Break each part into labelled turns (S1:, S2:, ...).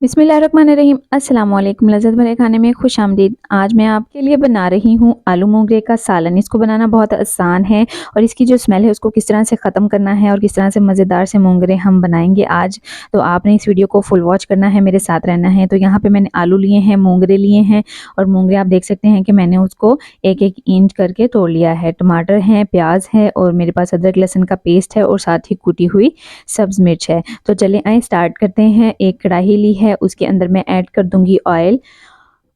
S1: बिस्मिल्लाहिर्रहमानिर्रहीम। अस्सलाम वालेकुम। लज़्ज़त भरे खाने में खुशामदीद। आज मैं आपके लिए बना रही हूँ आलू मोंगरे का सालन। इसको बनाना बहुत आसान है और इसकी जो स्मेल है उसको किस तरह से ख़त्म करना है और किस तरह से मज़ेदार से मोंगरे हम बनाएंगे आज। तो आपने इस वीडियो को फुल वॉच करना है, मेरे साथ रहना है। तो यहाँ पे मैंने आलू लिए हैं, मोंगरे लिए हैं और मोंगरे आप देख सकते हैं कि मैंने उसको एक एक इंच करके तोड़ लिया है। टमाटर हैं, प्याज है और मेरे पास अदरक लहसुन का पेस्ट है और साथ ही कुटी हुई सब्ज़ मिर्च है। तो चलें आए स्टार्ट करते हैं। एक कढ़ाई ली है, उसके अंदर मैं ऐड कर दूंगी ऑयल।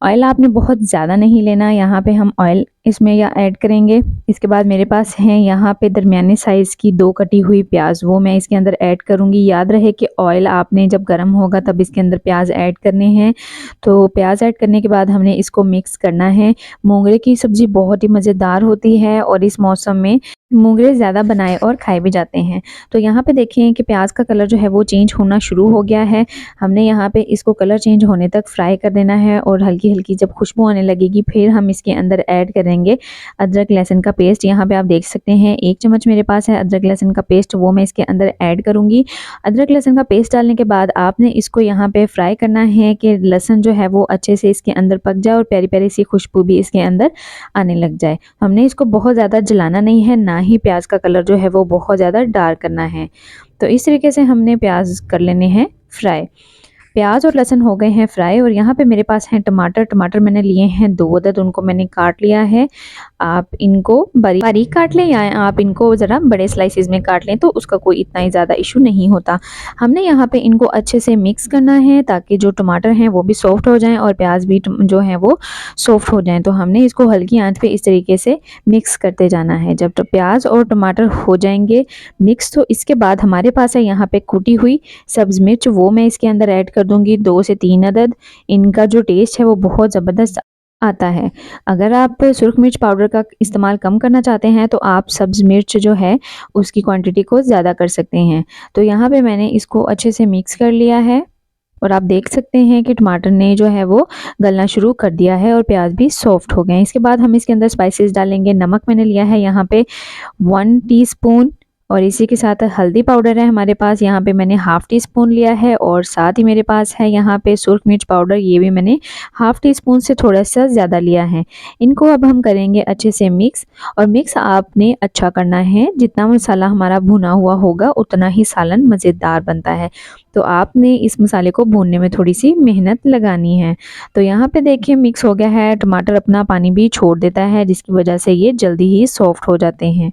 S1: ऑयल आपने बहुत ज़्यादा नहीं लेना, यहाँ पे हम ऑयल इसमें या ऐड करेंगे। इसके बाद मेरे पास है यहाँ पे दरमियाने साइज़ की 2 कटी हुई प्याज, वो मैं इसके अंदर ऐड करूँगी। याद रहे कि ऑयल आपने जब गर्म होगा तब इसके अंदर प्याज ऐड करने हैं। तो प्याज ऐड करने के बाद हमने इसको मिक्स करना है। मोंगरे की सब्ज़ी बहुत ही मज़ेदार होती है और इस मौसम में मोंगरे ज़्यादा बनाए और खाए भी जाते हैं। तो यहाँ पे देखें कि प्याज का कलर जो है वो चेंज होना शुरू हो गया है। हमने यहाँ पे इसको कलर चेंज होने तक फ्राई कर देना है और हल्की हल्की जब खुशबू आने लगेगी फिर हम इसके अंदर ऐड करेंगे अदरक लहसुन का पेस्ट। यहाँ पे आप देख सकते हैं 1 चम्मच मेरे पास है अदरक लहसुन का पेस्ट, वो मैं इसके अंदर ऐड करूँगी। अदरक लहसुन का पेस्ट डालने के बाद आपने इसको यहाँ पे फ्राई करना है कि लहसुन जो है वो अच्छे से इसके अंदर पक जाए और प्यारी प्यारी सी खुशबू भी इसके अंदर आने लग जाए। हमने इसको बहुत ज़्यादा जलाना नहीं है, ना ही प्याज का कलर जो है वो बहुत ज़्यादा डार्क करना है। तो इस तरीके से हमने प्याज कर लेने हैं फ्राई। प्याज और लहसुन हो गए हैं फ्राई और यहाँ पे मेरे पास हैं टमाटर। टमाटर मैंने लिए हैं 2 अदद, उनको मैंने काट लिया है। आप इनको बारीक बारीक काट लें या आप इनको ज़रा बड़े स्लाइसिस में काट लें तो उसका कोई इतना ही ज़्यादा इशू नहीं होता। हमने यहाँ पे इनको अच्छे से मिक्स करना है ताकि जो टमाटर हैं वो भी सॉफ्ट हो जाएं और प्याज भी जो है वो सॉफ्ट हो जाएं। तो हमने इसको हल्की आंच पे इस तरीके से मिक्स करते जाना है। जब तो प्याज और टमाटर हो जाएंगे मिक्स, तो इसके बाद हमारे पास है यहाँ पे कुटी हुई सब्ज़ मिर्च, वो मैं इसके अंदर ऐड कर दूंगी 2 से 3 अदद। इनका जो टेस्ट है वो बहुत ज़बरदस्त आता है। अगर आप सुरख मिर्च पाउडर का इस्तेमाल कम करना चाहते हैं तो आप सब्ज़ मिर्च जो है उसकी क्वांटिटी को ज़्यादा कर सकते हैं। तो यहाँ पे मैंने इसको अच्छे से मिक्स कर लिया है और आप देख सकते हैं कि टमाटर ने जो है वो गलना शुरू कर दिया है और प्याज भी सॉफ्ट हो गए हैं। इसके बाद हम इसके अंदर स्पाइसेस डालेंगे। नमक मैंने लिया है यहाँ पे 1 टीस्पून और इसी के साथ हल्दी पाउडर है हमारे पास, यहाँ पे मैंने हाफ़ टी स्पून लिया है और साथ ही मेरे पास है यहाँ पे सुरख मिर्च पाउडर, ये भी मैंने हाफ़ टी स्पून से थोड़ा सा ज़्यादा लिया है। इनको अब हम करेंगे अच्छे से मिक्स और मिक्स आपने अच्छा करना है। जितना मसाला हमारा भुना हुआ होगा उतना ही सालन मज़ेदार बनता है। तो आपने इस मसाले को भूनने में थोड़ी सी मेहनत लगानी है। तो यहाँ पे देखिए मिक्स हो गया है, टमाटर अपना पानी भी छोड़ देता है जिसकी वजह से ये जल्दी ही सॉफ्ट हो जाते हैं।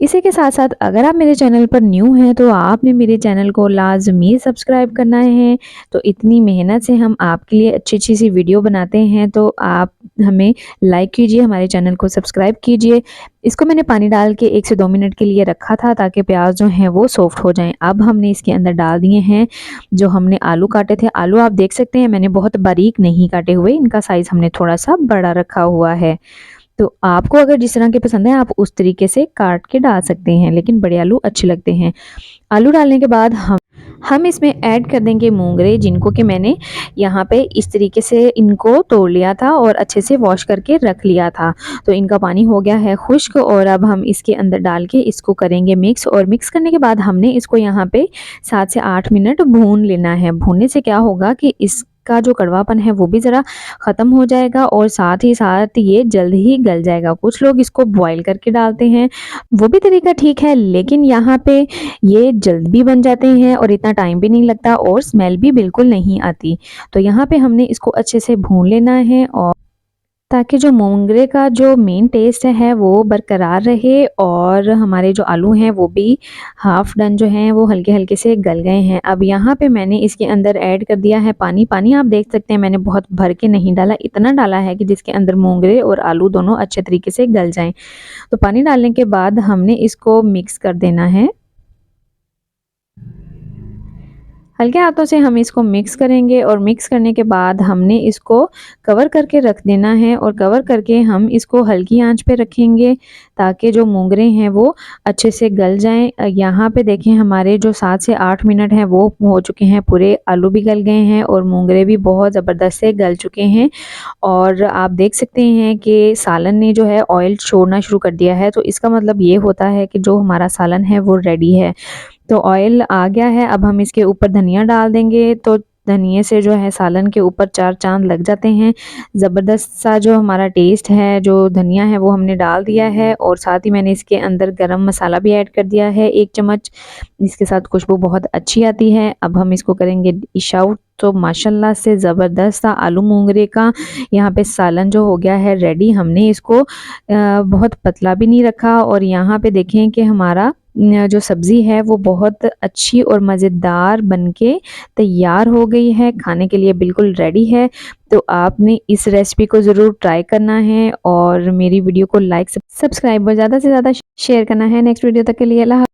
S1: इसी के साथ साथ अगर आप मेरे चैनल पर न्यू हैं तो आपने मेरे चैनल को लाजमी सब्सक्राइब करना है। तो इतनी मेहनत से हम आपके लिए अच्छी अच्छी सी वीडियो बनाते हैं तो आप हमें लाइक कीजिए, हमारे चैनल को सब्सक्राइब कीजिए। इसको मैंने पानी डाल के 1 से 2 मिनट के लिए रखा था ताकि प्याज जो हैं वो सॉफ्ट हो जाएं। अब हमने इसके अंदर डाल दिए हैं जो हमने आलू काटे थे। आलू आप देख सकते हैं मैंने बहुत बारीक नहीं काटे हुए, इनका साइज़ हमने थोड़ा सा बड़ा रखा हुआ है। तो आपको अगर जिस तरह के पसंद है आप उस तरीके से काट के डाल सकते हैं, लेकिन बड़े आलू अच्छे लगते हैं। आलू डालने के बाद हम इसमें ऐड कर देंगे मोंगरे, जिनको कि मैंने यहाँ पे इस तरीके से इनको तोड़ लिया था और अच्छे से वॉश करके रख लिया था। तो इनका पानी हो गया है खुश्क और अब हम इसके अंदर डाल के इसको करेंगे मिक्स। और मिक्स करने के बाद हमने इसको यहाँ पे 7 से 8 मिनट भून लेना है। भूनने से क्या होगा कि इसका जो कड़वापन है वो भी ज़रा ख़त्म हो जाएगा और साथ ही साथ ये जल्द ही गल जाएगा। कुछ लोग इसको बॉईल करके डालते हैं, वो भी तरीका ठीक है, लेकिन यहाँ पे ये जल्द भी बन जाते हैं और इतना टाइम भी नहीं लगता और स्मेल भी बिल्कुल नहीं आती। तो यहाँ पे हमने इसको अच्छे से भून लेना है और ताकि जो मोंगरे का जो मेन टेस्ट है वो बरकरार रहे और हमारे जो आलू हैं वो भी हाफ़ डन जो हैं वो हल्के हल्के से गल गए हैं। अब यहाँ पे मैंने इसके अंदर ऐड कर दिया है पानी। पानी आप देख सकते हैं मैंने बहुत भर के नहीं डाला, इतना डाला है कि जिसके अंदर मोंगरे और आलू दोनों अच्छे तरीके से गल जाएं। तो पानी डालने के बाद हमने इसको मिक्स कर देना है। हल्के हाथों से हम इसको मिक्स करेंगे और मिक्स करने के बाद हमने इसको कवर करके रख देना है और कवर करके हम इसको हल्की आंच पे रखेंगे ताकि जो मोंगरे हैं वो अच्छे से गल जाएं। यहाँ पे देखें हमारे जो 7 से 8 मिनट हैं वो हो चुके हैं पूरे, आलू भी गल गए हैं और मोंगरे भी बहुत ज़बरदस्त से गल चुके हैं। और आप देख सकते हैं कि सालन ने जो है ऑयल छोड़ना शुरू कर दिया है, तो इसका मतलब ये होता है कि जो हमारा सालन है वो रेडी है। तो ऑयल आ गया है, अब हम इसके ऊपर धनिया डाल देंगे। तो धनिये से जो है सालन के ऊपर 4 चाँद लग जाते हैं। ज़बरदस्त सा जो हमारा टेस्ट है, जो धनिया है वो हमने डाल दिया है और साथ ही मैंने इसके अंदर गरम मसाला भी ऐड कर दिया है 1 चम्मच। इसके साथ खुशबू बहुत अच्छी आती है। अब हम इसको करेंगे डिश आउट। तो माशाल्लाह से ज़बरदस्त सा आलू मोंगरे का यहाँ पे सालन जो हो गया है रेडी। हमने इसको बहुत पतला भी नहीं रखा और यहाँ पे देखें कि हमारा जो सब्ज़ी है वो बहुत अच्छी और मज़ेदार बनके तैयार हो गई है, खाने के लिए बिल्कुल रेडी है। तो आपने इस रेसिपी को ज़रूर ट्राई करना है और मेरी वीडियो को लाइक सब्सक्राइब और ज़्यादा से ज़्यादा शेयर करना है। नेक्स्ट वीडियो तक के लिए अल्लाह